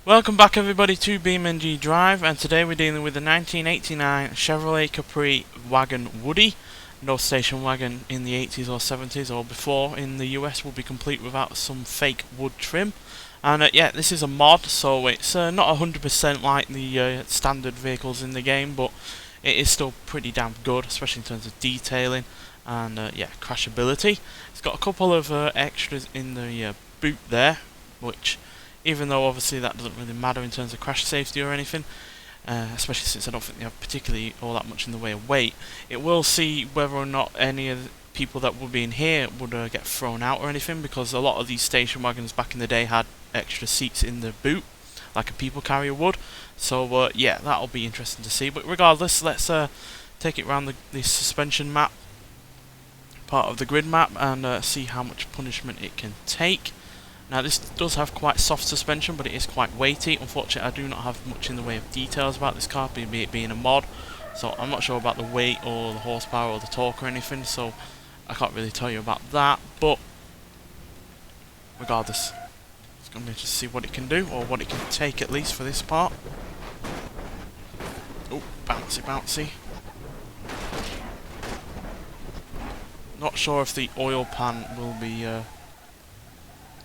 Welcome back everybody to BeamNG.drive, and today we're dealing with the 1989 Chevrolet Caprice Wagon Woody. No station wagon in the 80s or 70s or before in the US will be complete without some fake wood trim. And yeah, this is a mod, so it's not 100% like the standard vehicles in the game, but it is still pretty damn good, especially in terms of detailing and yeah, crashability. It's got a couple of extras in the boot there, which, even though obviously that doesn't really matter in terms of crash safety or anything, especially since I don't think they have particularly all that much in the way of weight, it will see whether or not any of the people that would be in here would get thrown out or anything, because a lot of these station wagons back in the day had extra seats in the boot, like a people carrier would. So yeah, that'll be interesting to see. But regardless, let's take it around the suspension map, part of the grid map, and see how much punishment it can take. Now this does have quite soft suspension, but it is quite weighty. Unfortunately, I do not have much in the way of details about this car, it being a mod, so I'm not sure about the weight or the horsepower or the torque or anything, so I can't really tell you about that. But regardless, it's going to be just see what it can do, or what it can take at least for this part. Oh, bouncy, bouncy. Not sure if the oil pan will be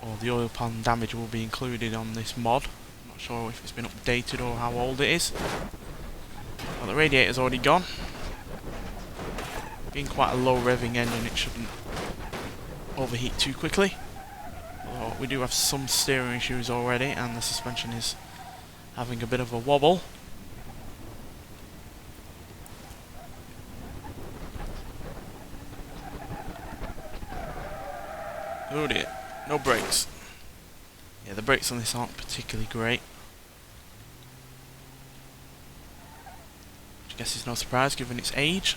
or the oil pan damage will be included on this mod. I'm not sure if it's been updated or how old it is. Well, the radiator's already gone. Being quite a low revving engine, it shouldn't overheat too quickly. Although we do have some steering issues already, and the suspension is having a bit of a wobble. Oh dear. No brakes. Yeah, the brakes on this aren't particularly great. Which I guess is no surprise given its age.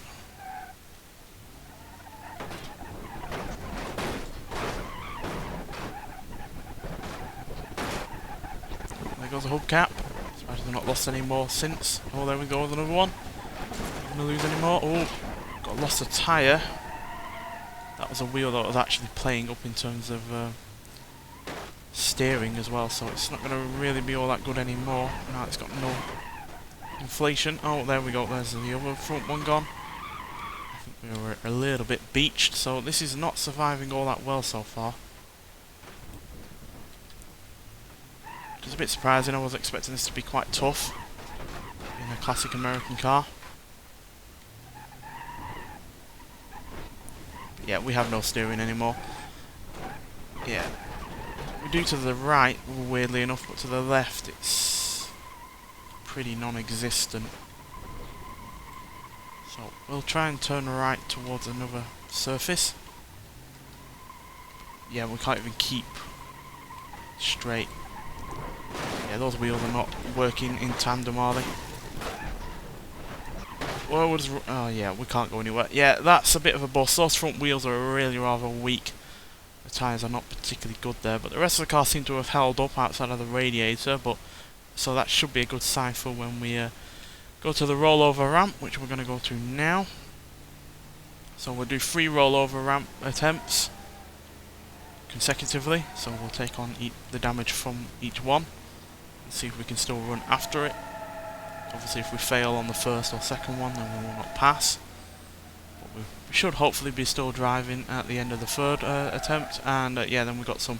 There goes the hubcap. Surprised they've not lost any more since. Oh, there we go with another one. Not gonna lose any more. Oh, lost a tyre. That was a wheel that was actually playing up in terms of steering as well, so it's not going to really be all that good anymore. Now it's got no inflation. Oh, there we go, there's the other front one gone. I think we were a little bit beached, so this is not surviving all that well so far. Which is a bit surprising. I was expecting this to be quite tough in a classic American car. But yeah, we have no steering anymore. Yeah. We do to the right, weirdly enough, but to the left it's pretty non-existent. So we'll try and turn right towards another surface. Yeah, we can't even keep straight. Yeah, those wheels are not working in tandem, are they? Well, oh yeah, we can't go anywhere. Yeah, that's a bit of a bust. Those front wheels are really rather weak. The tyres are not particularly good there, but the rest of the car seems to have held up outside of the radiator, but so that should be a good sign for when we go to the rollover ramp, which we're going to go to now. So we'll do 3 rollover ramp attempts consecutively, so we'll take on the damage from each one and see if we can still run after it. Obviously if we fail on the first or second one, then we will not pass. We should hopefully be still driving at the end of the third attempt, and yeah, then we've got some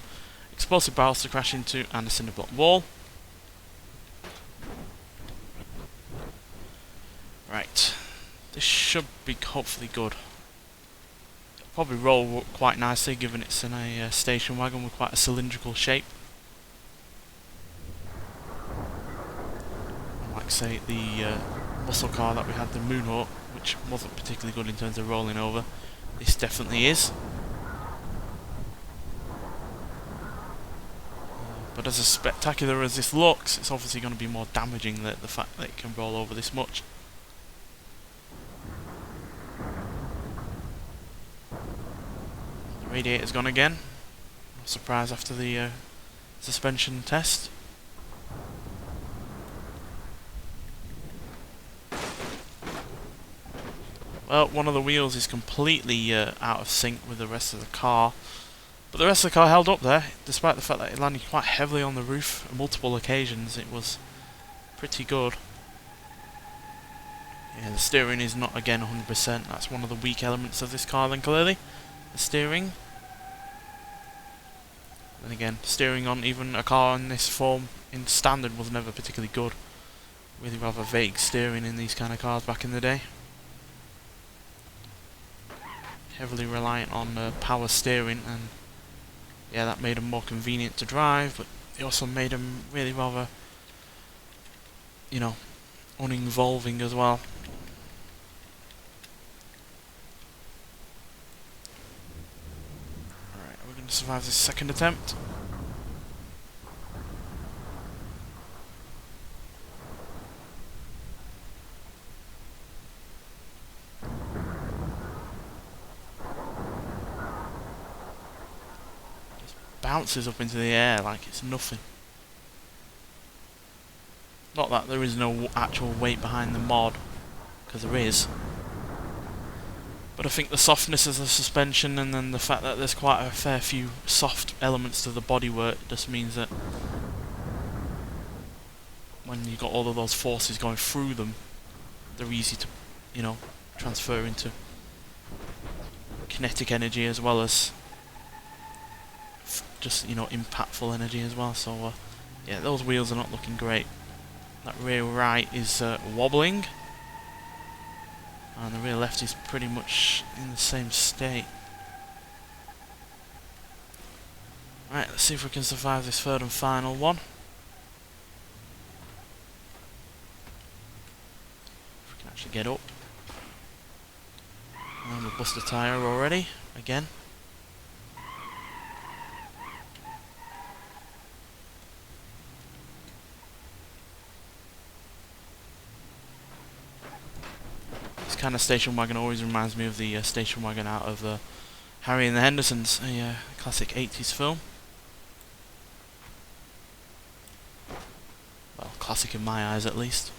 explosive barrels to crash into and a cinder block wall. Right, this should be hopefully good. It'll probably roll quite nicely given it's in a station wagon with quite a cylindrical shape. Like say the muscle car that we had, the Moonhawk, which wasn't particularly good in terms of rolling over. This definitely is. But as spectacular as this looks, it's obviously going to be more damaging, the fact that it can roll over this much. The radiator's gone again. No surprise after the suspension test. Well, one of the wheels is completely out of sync with the rest of the car, But the rest of the car held up there, despite the fact that it landed quite heavily on the roof on multiple occasions. It was pretty good. Yeah, the steering is not, again, 100%. That's one of the weak elements of this car then, clearly. The steering. Then again, steering on even a car in this form, in standard, was never particularly good. Really rather vague steering in these kind of cars back in the day. Heavily reliant on power steering, and yeah, that made them more convenient to drive, but it also made them really rather, you know, uninvolving as well. Alright, we're going to survive this second attempt. Bounces up into the air like it's nothing. Not that there is no actual weight behind the mod, because there is. But I think the softness of the suspension and then the fact that there's quite a fair few soft elements to the bodywork just means that when you've got all of those forces going through them, they're easy to, you know, transfer into kinetic energy as well as just, you know, impactful energy as well. So yeah, those wheels are not looking great. That rear right is wobbling, and the rear left is pretty much in the same state. Right, let's see if we can survive this third and final one. If we can actually get up. And we'll bust a tyre already, again. This kind of station wagon always reminds me of the station wagon out of Harry and the Hendersons, a classic 80s film. Well, classic in my eyes at least.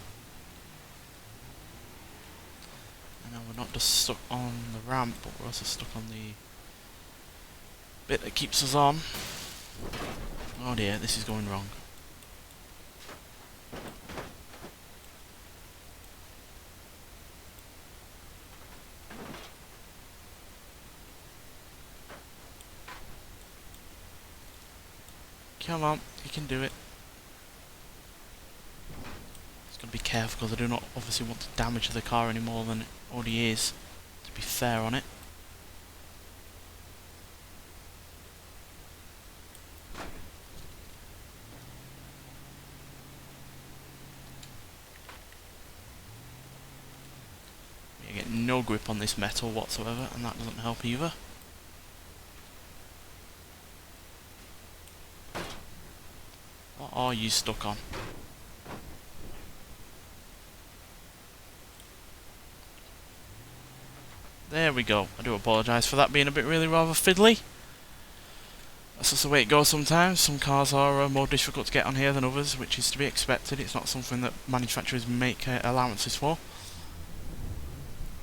And now we're not just stuck on the ramp, but we're also stuck on the bit that keeps us on. Oh dear, this is going wrong. Come on, you can do it. Just gotta be careful because I do not obviously want to damage the car any more than it already is, to be fair on it. You get no grip on this metal whatsoever, and that doesn't help either. What are you stuck on? There we go. I do apologise for that being a bit really rather fiddly. That's just the way it goes sometimes. Some cars are more difficult to get on here than others, which is to be expected. It's not something that manufacturers make allowances for.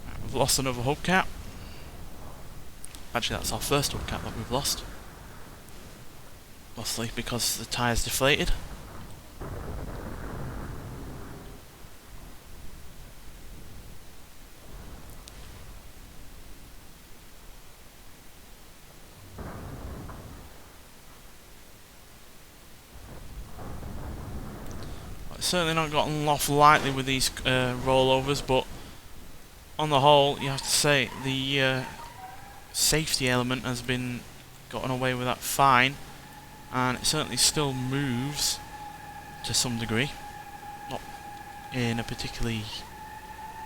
Right, we've lost another hubcap. Actually, that's our first hubcap that we've lost. Mostly because the tyre's deflated. Well, it's certainly not gotten off lightly with these rollovers, but on the whole, you have to say the safety element has been gotten away with that fine. And it certainly still moves to some degree, not in a particularly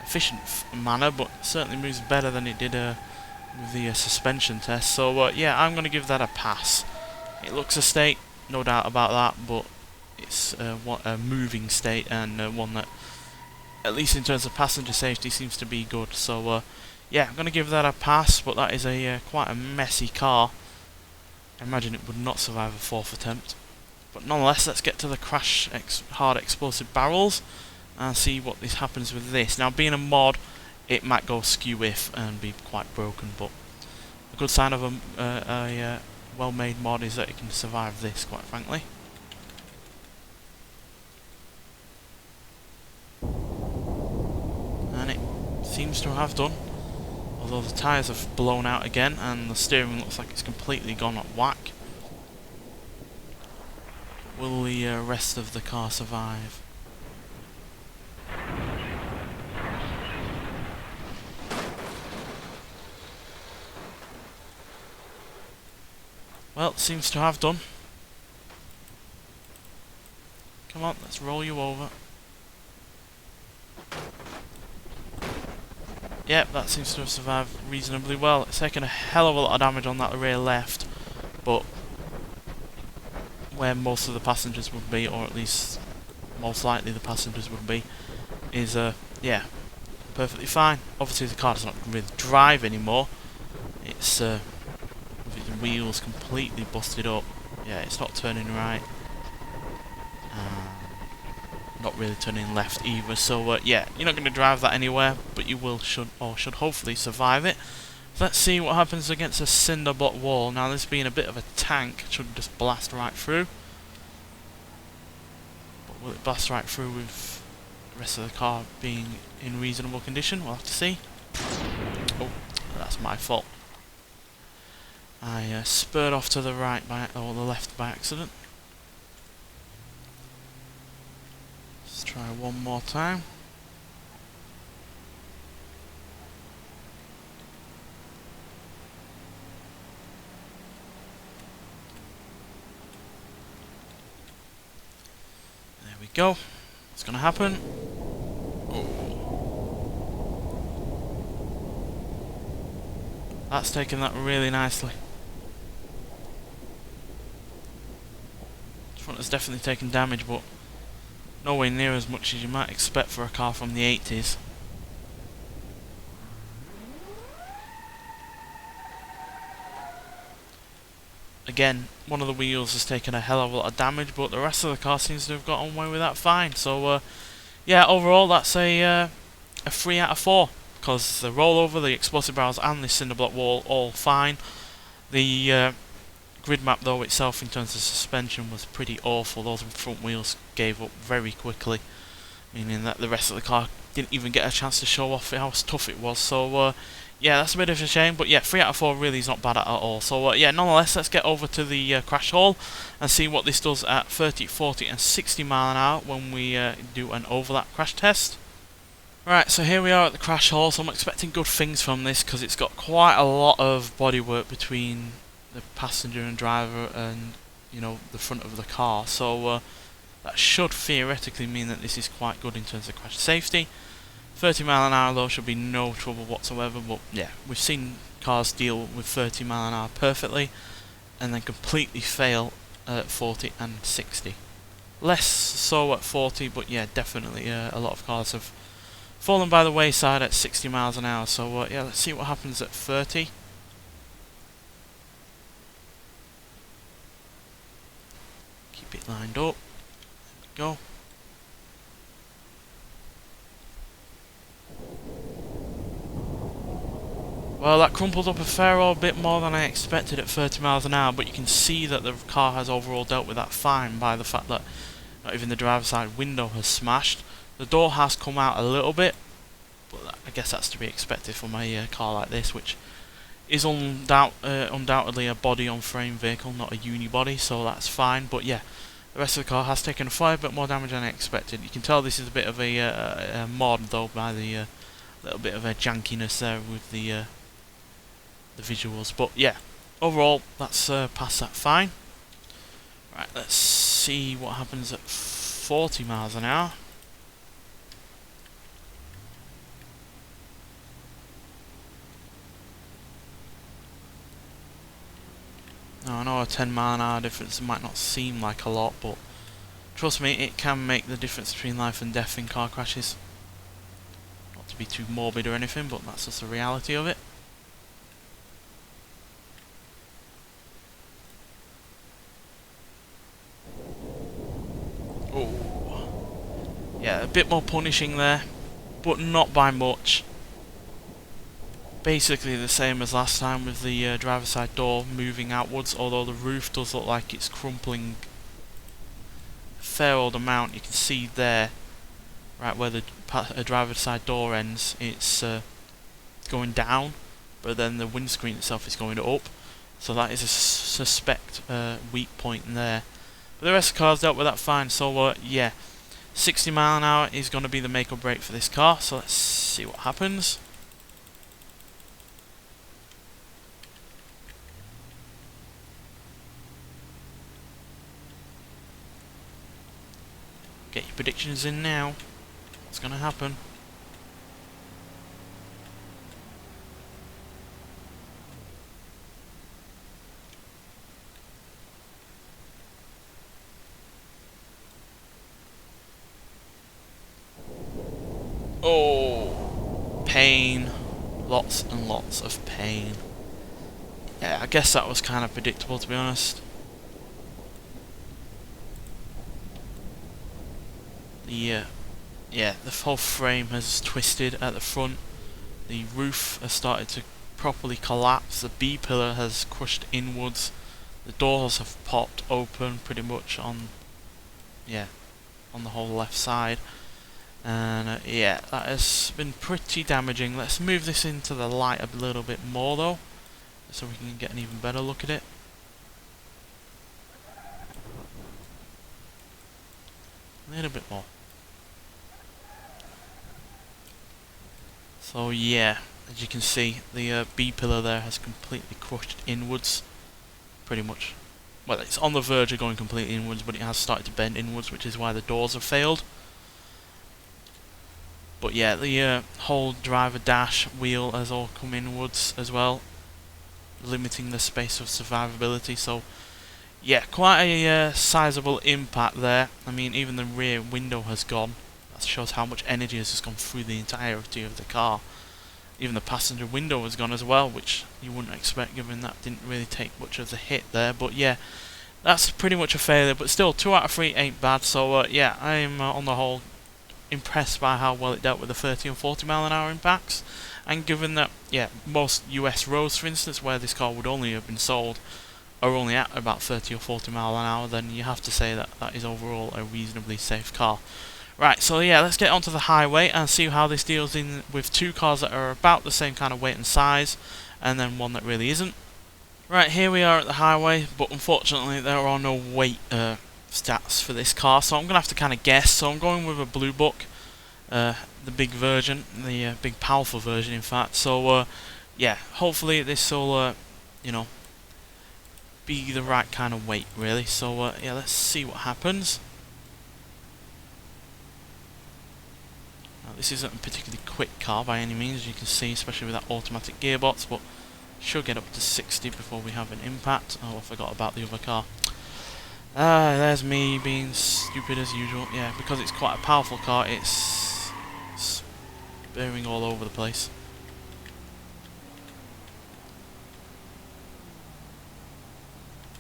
efficient manner, but certainly moves better than it did with the suspension test. So yeah, I'm going to give that a pass. It looks a state, no doubt about that, but it's a moving state, and one that, at least in terms of passenger safety, seems to be good. So yeah, I'm going to give that a pass, but that is a quite a messy car. I imagine it would not survive a fourth attempt. But nonetheless, let's get to the crash hard explosive barrels and see what this happens with this. Now, being a mod, it might go skew-if and be quite broken, but a good sign of a well-made mod is that it can survive this, quite frankly. And it seems to have done. Although the tyres have blown out again and the steering looks like it's completely gone at whack. Will the rest of the car survive? Well, it seems to have done. Come on, let's roll you over. Yep, that seems to have survived reasonably well. It's taken a hell of a lot of damage on that rear left, but where most of the passengers would be, or at least most likely the passengers would be, is yeah, perfectly fine. Obviously the car does not really drive anymore. It's with its wheels completely busted up. Yeah, it's not turning right. Not really turning left either, so yeah, you're not going to drive that anywhere, but you should hopefully survive it. Let's see what happens against a cinder block wall. Now this being a bit of a tank, it should just blast right through. But will it blast right through with the rest of the car being in reasonable condition? We'll have to see. Oh, that's my fault. I spurred off to the right or the left by accident. Let's try one more time. There we go. What's going to happen? Oh. That's taken that really nicely. The front has definitely taken damage, but nowhere near as much as you might expect for a car from the 80s. Again, one of the wheels has taken a hell of a lot of damage, but the rest of the car seems to have got away with that fine. So, yeah, overall that's a 3 out of 4. Because the rollover, the explosive barrels and the cinder block wall all fine. The grid map though itself in terms of suspension was pretty awful. Those front wheels gave up very quickly, meaning that the rest of the car didn't even get a chance to show off how tough it was. So yeah, that's a bit of a shame, but yeah, 3 out of 4 really is not bad at all. So yeah, nonetheless, let's get over to the crash hall and see what this does at 30, 40 and 60 mile an hour when we do an overlap crash test. Right, so here we are at the crash hall, so I'm expecting good things from this because it's got quite a lot of bodywork between the passenger and driver and, you know, the front of the car. So that should theoretically mean that this is quite good in terms of crash safety. 30 mile an hour though should be no trouble whatsoever, but yeah, we've seen cars deal with 30 mile an hour perfectly and then completely fail at 40 and 60. Less so at 40, but yeah, definitely a lot of cars have fallen by the wayside at 60 miles an hour. So yeah, let's see what happens at 30. Keep it lined up. There we go. Well, that crumpled up a fair old bit more than I expected at 30 miles an hour, but you can see that the car has overall dealt with that fine by the fact that not even the driver's side window has smashed. The door has come out a little bit, but I guess that's to be expected from a car like this, which is undoubtedly a body-on-frame vehicle, not a unibody, so that's fine. But yeah, the rest of the car has taken a fair bit more damage than I expected. You can tell this is a bit of a mod, though, by the little bit of a jankiness there with the visuals. But yeah, overall, that's past that fine. Right, let's see what happens at 40 miles an hour. Now, I know a 10 mile an hour difference might not seem like a lot, but trust me, it can make the difference between life and death in car crashes. Not to be too morbid or anything, but that's just the reality of it. Oh, yeah, a bit more punishing there, but not by much. basically the same as last time with the driver's side door moving outwards, although the roof does look like it's crumpling a fair old amount. You can see there, right where the driver's side door ends, it's going down, but then the windscreen itself is going up, so that is a suspect weak point in there. But the rest of the car's dealt with that fine, so yeah, 60 mile an hour is going to be the make or break for this car, so let's see what happens. Get your predictions in now. What's going to happen? Oh, pain. Lots and lots of pain. Yeah, I guess that was kind of predictable, to be honest. Yeah, the whole frame has twisted at the front. The roof has started to properly collapse. The B pillar has crushed inwards. The doors have popped open pretty much on the whole left side. And yeah, that has been pretty damaging. Let's move this into the light a little bit more though, so we can get an even better look at it. A little bit more. So yeah, as you can see, the B pillar there has completely crushed inwards, pretty much. Well, it's on the verge of going completely inwards, but it has started to bend inwards, which is why the doors have failed. But yeah, the whole driver dash wheel has all come inwards as well, limiting the space of survivability. So yeah, quite a sizable impact there. I mean, even the rear window has gone. That shows how much energy has just gone through the entirety of the car. Even the passenger window has gone as well, which you wouldn't expect given that didn't really take much of the hit there. But yeah, that's pretty much a failure, but still 2 out of 3 ain't bad. So yeah, I'm on the whole impressed by how well it dealt with the 30 and 40 mile an hour impacts. And given that, yeah, most US roads, for instance, where this car would only have been sold, are only at about 30 or 40 mile an hour, then you have to say that that is overall a reasonably safe car. Right, so yeah, let's get onto the highway and see how this deals in with 2 cars that are about the same kind of weight and size, and then one that really isn't. Right, here we are at the highway, but unfortunately there are no weight stats for this car, so I'm going to have to kind of guess. So I'm going with a Blue Book, the big version, the big powerful version in fact. So yeah, hopefully this will, you know, be the right kind of weight really. So yeah, let's see what happens. Now, this isn't a particularly quick car by any means, as you can see, especially with that automatic gearbox, but should get up to 60 before we have an impact. Oh, I forgot about the other car. There's me being stupid as usual. Yeah, because it's quite a powerful car, it's bearing all over the place.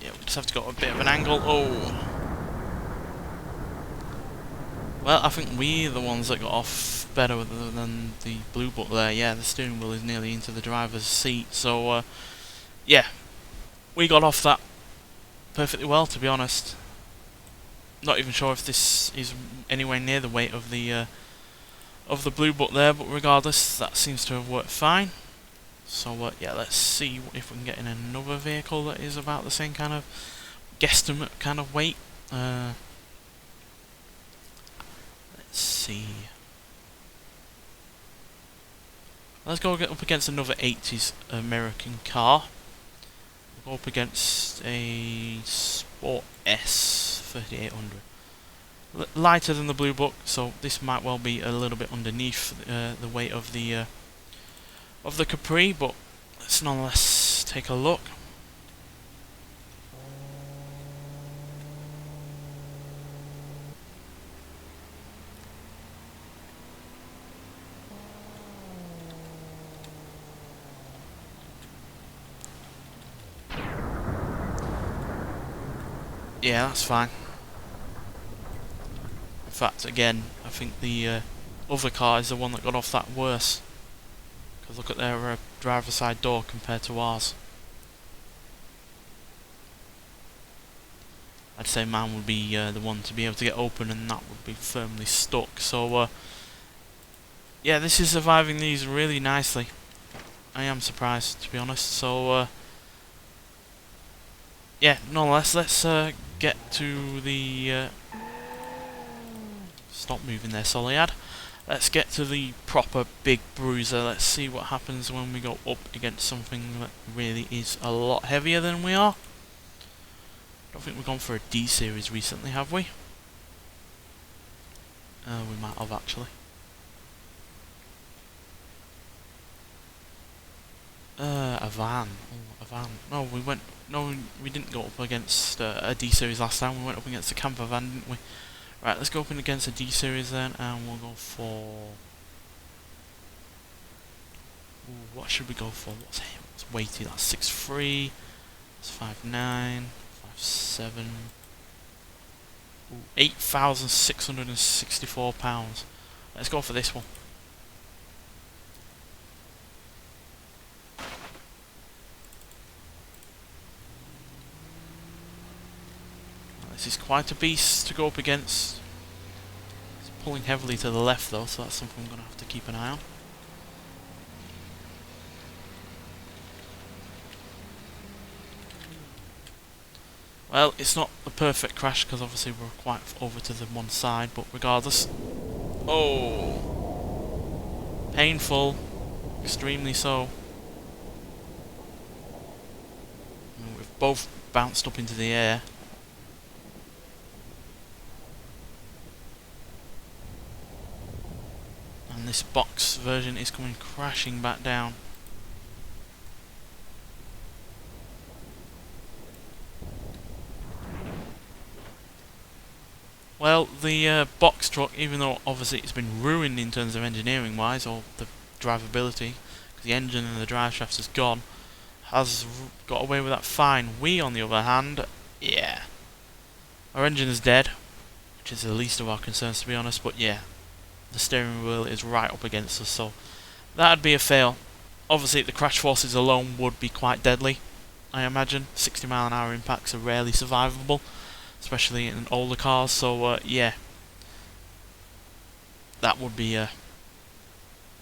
Yeah, we just have to go a bit of an angle. Oh! Well, I think we're the ones that got off better than the Blue Book there. Yeah, the steering wheel is nearly into the driver's seat. So, yeah, we got off that perfectly well, to be honest. Not even sure if this is anywhere near the weight of the Blue Book there, but regardless, that seems to have worked fine. So, yeah, let's see if we can get in another vehicle that is about the same kind of guesstimate kind of weight. Let's see. Let's go up against another 80s American car. We'll go up against a Sport S 3800. Lighter than the Blue Book, so this might well be a little bit underneath the weight of the Capri, but let's nonetheless take a look. Yeah, that's fine. In fact, again, I think the other car is the one that got off that worse. Because look at their driver's side door compared to ours. I'd say mine would be the one to be able to get open, and that would be firmly stuck. So yeah, this is surviving these really nicely. I am surprised, to be honest. So yeah, nonetheless, let's get to the stop moving there, Soliad. Let's get to the proper big bruiser. Let's see what happens when we go up against something that really is a lot heavier than we are. I don't think we've gone for a D series recently, have we? We might have, actually. A van. Oh, a van. No, we went. No, we didn't go up against a D series last time. We went up against a camper van, didn't we? Right, let's go up against a D series then, and we'll go for. Ooh, what should we go for? What's weighty? That's 6'3". That's 5'9". 5'7". Ooh, 8,664 pounds. Let's go for this one. This is quite a beast to go up against. It's pulling heavily to the left though, so that's something I'm going to have to keep an eye on. Well, it's not a perfect crash because obviously we're quite over to the one side, but regardless. Oh! Painful. Extremely so. And we've both bounced up into the air. And this box version is coming crashing back down. Well, the box truck, even though obviously it's been ruined in terms of engineering wise, or the drivability, because the engine and the drive shaft is gone, has got away with that fine. We, on the other hand, yeah. Our engine is dead, which is the least of our concerns, to be honest, but yeah. The steering wheel is right up against us, so that'd be a fail. Obviously, the crash forces alone would be quite deadly, I imagine. 60-mile-an-hour impacts are rarely survivable, especially in older cars, so yeah. That would be a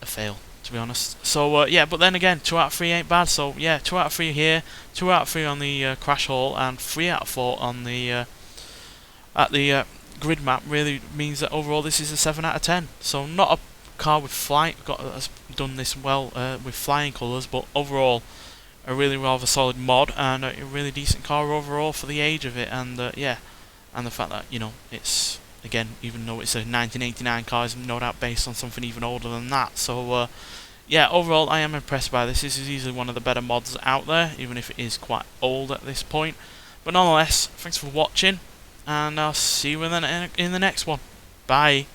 fail, to be honest. So yeah, but then again, 2 out of 3 ain't bad, so yeah, 2 out of 3 here, 2 out of 3 on the crash haul, and 3 out of 4 on the at the grid map really means that overall this is a 7 out of 10. So not a car with has done this well with flying colours, but overall a really rather solid mod and a really decent car overall for the age of it, and yeah, and the fact that, you know, it's, again, even though it's a 1989 car, is no doubt based on something even older than that. So yeah, overall I am impressed by this. This is easily one of the better mods out there, even if it is quite old at this point. But nonetheless, thanks for watching, and I'll see you in the next one. Bye.